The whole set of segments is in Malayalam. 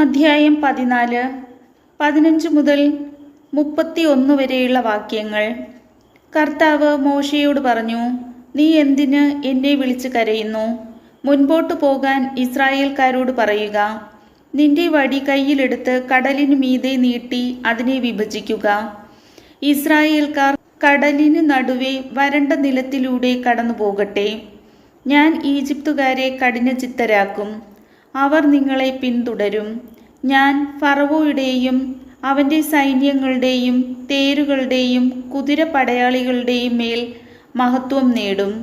അധ്യായം 14, 15 മുതൽ 31 വരെയുള്ള വാക്യങ്ങൾ. കർത്താവ് മോശയോട് പറഞ്ഞു, നീ എന്തിന് എന്നെ വിളിച്ച് കരയുന്നു? മുൻപോട്ട് പോകാൻ ഇസ്രായേൽക്കാരോട് പറയുക. നിന്റെ വടി കയ്യിലെടുത്ത് കടലിനു മീതെ നീട്ടി അതിനെ വിഭജിക്കുക. ഇസ്രായേൽക്കാർ കടലിനു നടുവെ വരണ്ട നിലത്തിലൂടെ കടന്നു പോകട്ടെ. ഞാൻ ഈജിപ്തുകാരെ കഠിനചിത്തരാക്കും. അവർ നിങ്ങളെ പിന്തുടരും. ഞാൻ ഫറവോയുടെയും അവൻ്റെ സൈന്യങ്ങളുടെയും തേരുകളുടെയും കുതിരപ്പടയാളികളുടെയും മേൽ മഹത്വം നേടും.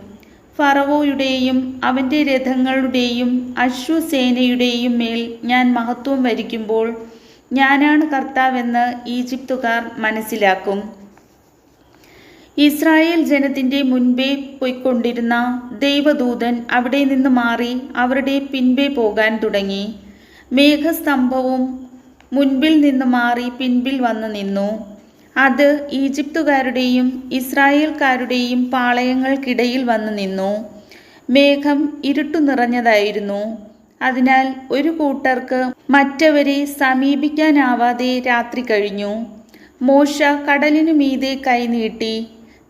ഫറവോയുടെയും അവൻ്റെ രഥങ്ങളുടെയും അശ്വസേനയുടെയും മേൽ ഞാൻ മഹത്വം വരിക്കുമ്പോൾ ഞാനാണ് കർത്താവെന്ന് ഈജിപ്തുകാർ മനസ്സിലാക്കും. ഇസ്രായേൽ ജനത്തിൻ്റെ മുൻപേ പോയിക്കൊണ്ടിരുന്ന ദൈവദൂതൻ അവിടെ നിന്ന് മാറി അവരുടെ പിൻപേ പോകാൻ തുടങ്ങി. മേഘസ്തംഭവും മുൻപിൽ നിന്ന് മാറി പിൻപിൽ വന്നു നിന്നു. അത് ഈജിപ്തുകാരുടെയും ഇസ്രായേൽക്കാരുടെയും പാളയങ്ങൾക്കിടയിൽ വന്നു നിന്നു. മേഘം ഇരുട്ടു നിറഞ്ഞതായിരുന്നു. അതിനാൽ ഒരു കൂട്ടർക്ക് മറ്റവരെ സമീപിക്കാനാവാതെ രാത്രി കഴിഞ്ഞു. മോശ കടലിനു മീതെ കൈനീട്ടി.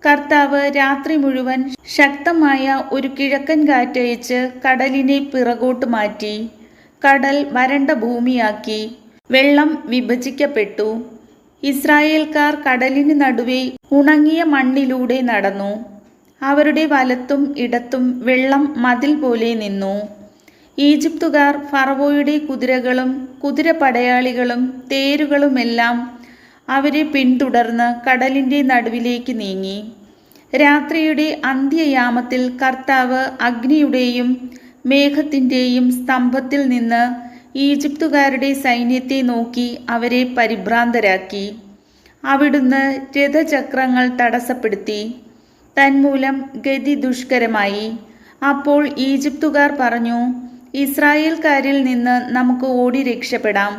കർത്താവ് രാത്രി മുഴുവൻ ശക്തമായ ഒരു കിഴക്കൻ കാറ്റയച്ച് കടലിനെ പിറകോട്ട് മാറ്റി. കടൽ വരണ്ട ഭൂമിയാക്കി. വെള്ളം വിഭജിക്കപ്പെട്ടു. ഇസ്രായേൽക്കാർ കടലിന് നടുവെ ഉണങ്ങിയ മണ്ണിലൂടെ നടന്നു. അവരുടെ വലത്തും ഇടത്തും വെള്ളം മതിൽ പോലെ നിന്നു. ഈജിപ്തുകാർ ഫറവോയുടെ കുതിരകളും കുതിരപ്പടയാളികളും തേരുകളുമെല്ലാം അവരെ പിന്തുടർന്ന് കടലിൻ്റെ നടുവിലേക്ക് നീങ്ങി. രാത്രിയുടെ അന്ത്യയാമത്തിൽ കർത്താവ് അഗ്നിയുടെയും മേഘത്തിൻ്റെയും സ്തംഭത്തിൽ നിന്ന് ഈജിപ്തുകാരുടെ സൈന്യത്തെ നോക്കി അവരെ പരിഭ്രാന്തരാക്കി. അവിടുന്ന് രഥചക്രങ്ങൾ തടസ്സപ്പെടുത്തി. തന്മൂലം ഗതി ദുഷ്കരമായി. അപ്പോൾ ഈജിപ്തുകാർ പറഞ്ഞു, ഇസ്രായേൽക്കാരിൽ നിന്ന് നമുക്ക് ഓടി രക്ഷപ്പെടാം.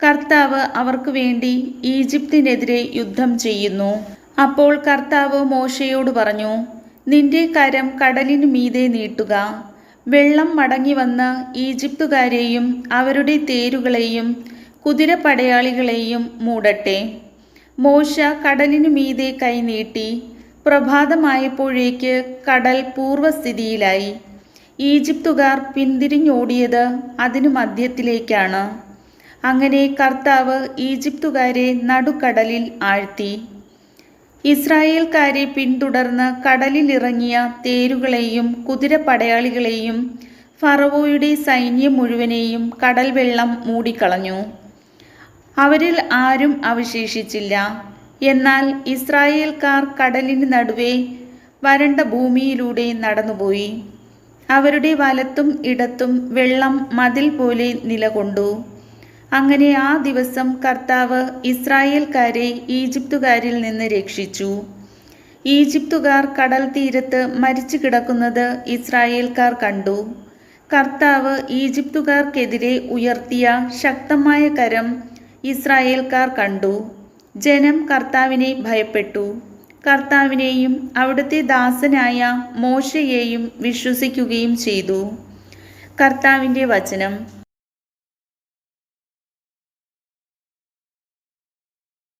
കർത്താവ് അവർക്ക് വേണ്ടി ഈജിപ്തിനെതിരെ യുദ്ധം ചെയ്യുന്നു. അപ്പോൾ കർത്താവ് മോശയോട് പറഞ്ഞു, നിന്റെ കരം കടലിനു മീതെ നീട്ടുക. വെള്ളം മടങ്ങി വന്ന് ഈജിപ്തുകാരെയും അവരുടെ തേരുകളെയും കുതിരപ്പടയാളികളെയും മൂടട്ടെ. മോശ കടലിനു മീതെ കൈനീട്ടി. പ്രഭാതമായപ്പോഴേക്ക് കടൽ പൂർവ്വസ്ഥിതിയിലായി. ഈജിപ്തുകാർ പിന്തിരിഞ്ഞോടിയത് അതിനു മധ്യത്തിലേക്കാണ്. അങ്ങനെ കർത്താവ് ഈജിപ്തുകാരെ നടുക്കടലിൽ ആഴ്ത്തി. ഇസ്രായേൽക്കാരെ പിന്തുടർന്ന് കടലിലിറങ്ങിയ തേരുകളെയും കുതിരപ്പടയാളികളെയും ഫറവോയുടെ സൈന്യം മുഴുവനെയും കടൽ വെള്ളം മൂടിക്കളഞ്ഞു. അവരിൽ ആരും അവശേഷിച്ചില്ല. എന്നാൽ ഇസ്രായേൽക്കാർ കടലിന് നടുവേ വരണ്ട ഭൂമിയിലൂടെ നടന്നുപോയി. അവരുടെ വലത്തും ഇടത്തും വെള്ളം മതിൽ പോലെ നിലകൊണ്ടു. അങ്ങനെ ആ ദിവസം കർത്താവ് ഇസ്രായേൽക്കാരെ ഈജിപ്തുകാരിൽ നിന്ന് രക്ഷിച്ചു. ഈജിപ്തുകാർ കടൽ തീരത്ത് മരിച്ചു കിടക്കുന്നത് ഇസ്രായേൽക്കാർ കണ്ടു. കർത്താവ് ഈജിപ്തുകാർക്കെതിരെ ഉയർത്തിയ ശക്തമായ കരം ഇസ്രായേൽക്കാർ കണ്ടു. ജനം കർത്താവിനെ ഭയപ്പെട്ടു. കർത്താവിനെയും അവിടുത്തെ ദാസനായ മോശയെയും വിശ്വസിക്കുകയും ചെയ്തു. കർത്താവിൻ്റെ വചനം.